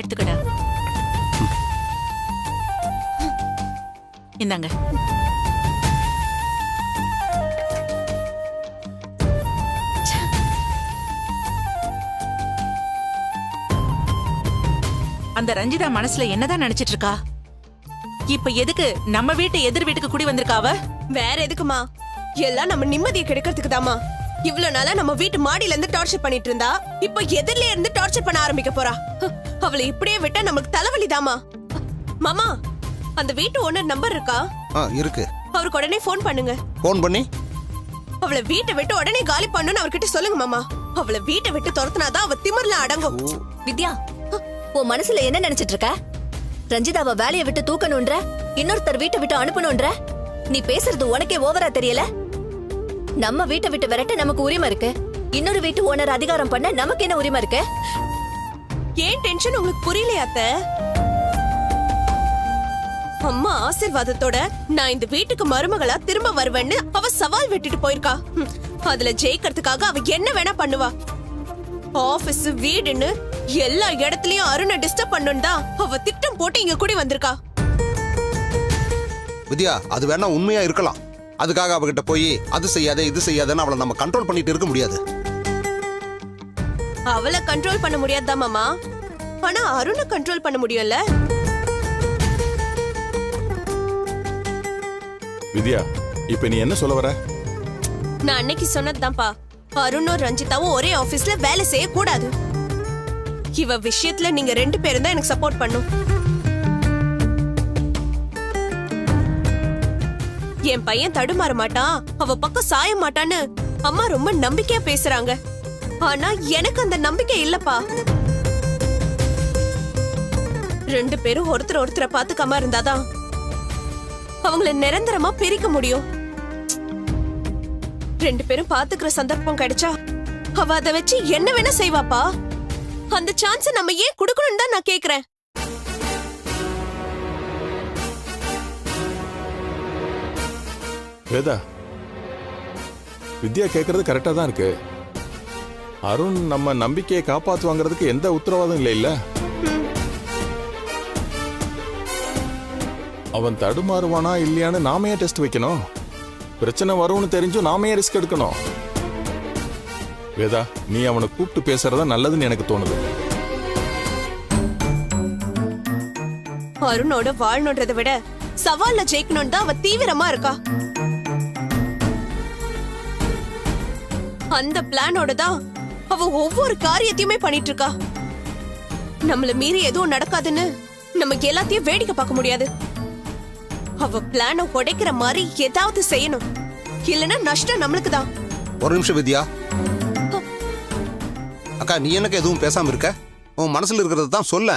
எடுத்துக்கடா. இந்தாங்க. அந்த ரஞ்சிதா மனசுல என்னதான் நினைச்சிட்டு இருக்கா? இப்ப எதுக்கு நம்ம வீட்டு எதிர் வீட்டுக்கு குடி வந்திருக்காவ? வேற எதுக்குமா? எல்லாம் நம்ம நிம்மதியை கெடுக்கிறதுக்கு தாமா. இவ்வளவு நாளா நம்ம வீட்டு மாடியில இருந்து டார்ச்சர் பண்ணிட்டு இருந்தா இப்ப எதிரில இருந்து டார்ச்சர் பண்ண ஆரம்பிக்க போறா. அவளை இப்படியே விட்டா நமக்கு தலைவலி தாமா. மாமா, அந்த வீட்டு ஓனர் நம்பர் இருக்கா? இருக்கு. அவருக்கு உடனே போன் பண்ணுங்க. போன் பண்ணி அவளை வீட்டை விட்டு உடனே காலி பண்ணுன்னு அவர்கிட்ட சொல்லுங்க மாமா. அவளை வீட்டை விட்டு துரத்துனாதான் அவ திமிர்ல அடங்கும். வித்யா, உன் மனசுல என்ன நினைச்சிட்டு இருக்க? ரஞ்சிதாவை வேலையை விட்டு தூக்கணும்ன்ற, இன்னொருத்தர் வீட்டை விட்டு அனுப்பணும்ன்ற. நீ பேசுறது உனக்கே ஓவரா தெரியல? நம்ம வீட்டை விட்டு விரட்ட நமக்கு உரிமை இருக்கு. இன்னொரு வீட்டு ஓனர் அதிகாரம் பண்ண நமக்கு என்ன உரிமை இருக்கு? ஏன் டென்ஷன் உங்களுக்கு புரியலையா அத்தை? அம்மா ஆசீர்வாதத்தோட நான் இந்த வீட்டுக்கு மருமகளா திரும்ப வருவேன்னு அவ சவால் விட்டுட்டு போயிருக்கா. அதுல ஜெயிக்கிறதுக்காக அவ என்ன வேணா பண்ணுவா. ஆபீஸ் வீடுன்னு எல்லா இடத்துலயும் அருணை டிஸ்டர்ப் பண்ணுன்னு தான் அவ திட்டம் போட்டு இங்க கூடி வந்திருக்கா. வித்யா, அது வேணா உண்மையா இருக்கலாம். அதுக்காக அவகிட்ட போய் அது செய்யாத இது செய்யாதன்னு அவளை நம்ம கண்ட்ரோல் பண்ணிட்டு இருக்க முடியாது. அவளை கண்ட்ரோல் பண்ண முடியாதுதான் மாமா. ஆனா அருணை கண்ட்ரோல் பண்ண முடியும்ல. வித்யா, இப்ப நீ என்ன சொல்ல வர? நான் அன்னைக்கு சொன்னதுதான்ப்பா. அருணும் ரஞ்சிதாவும் ஒரே ஆபீஸ்ல வேலை செய்ய கூடாது. இவ விஷயத்துல நீங்க 2 பேரும் தான் எனக்கு சப்போர்ட் பண்ணும். என் பையன் தடுமாற மாட்டான், அவ பக்கம் சாய மாட்டான்னு அம்மா ரொம்ப நம்பிக்கையா பேசுறாங்க. ஆனா எனக்கு அந்த நம்பிக்கை இல்லப்பா. 2 பேரும் ஒருத்தரை பாத்துக்காம இருந்தாதான் அவங்கள நிரந்தரமா பிரிக்க முடியும். 2 பேரும் பாத்துக்கிற சந்தர்ப்பம் கிடைச்சா அவ அதை வச்சு என்ன வேணா செய்வாப்பா. அந்த சான்ஸ் நம்ம ஏன் கொடுக்கணும்னு தான் நான் கேக்குறேன். வேதா, வித்யா கேக்குறது கரெக்டா தான் இருக்கு. அருண் நம்ம நம்பிக்கையை காப்பாத்துவாங்கிறதுக்கு எந்த உத்தரவாதம் இல்லை இல்ல. அவன் தடுமாறுவானா இல்லையான்னு நாம ஏன் டெஸ்ட் வைக்கணும்? பிரச்சனை வரும்னு தெரிஞ்சும் நாம ஏன் ரிஸ்க் எடுக்கணும்? வேதா, நீ அவனை கூப்பிட்டு பேசுறதா நல்லதுன்னு எனக்கு தோணுது. அருணோட வாழணுன்றதை விட சவால்ல ஜெயிக்கணும் தான் அவ தீவிரமா இருக்கா. அந்த பிளானோட தான் அவ ஒவ்வொரு காரியத்தையுமே பண்ணிட்டு இருக்கா. நம்மள மீறி எதுவும் நடக்காதுன்னு நமக்கு எல்லாத்தையும் வேடிக்கை பார்க்க முடியாது. அவ பிளான உடைக்கிற மாதிரி ஏதாவது செய்யணும். இல்லனா நஷ்டம் நம்மளுக்கு தான். ஒரு நிமிஷம் வித்யா. அக்கா, நீ எனக்கு எதுவும் பேசாம இருக்க? உன் மனசுல இருக்கிறது தான் சொல்ல.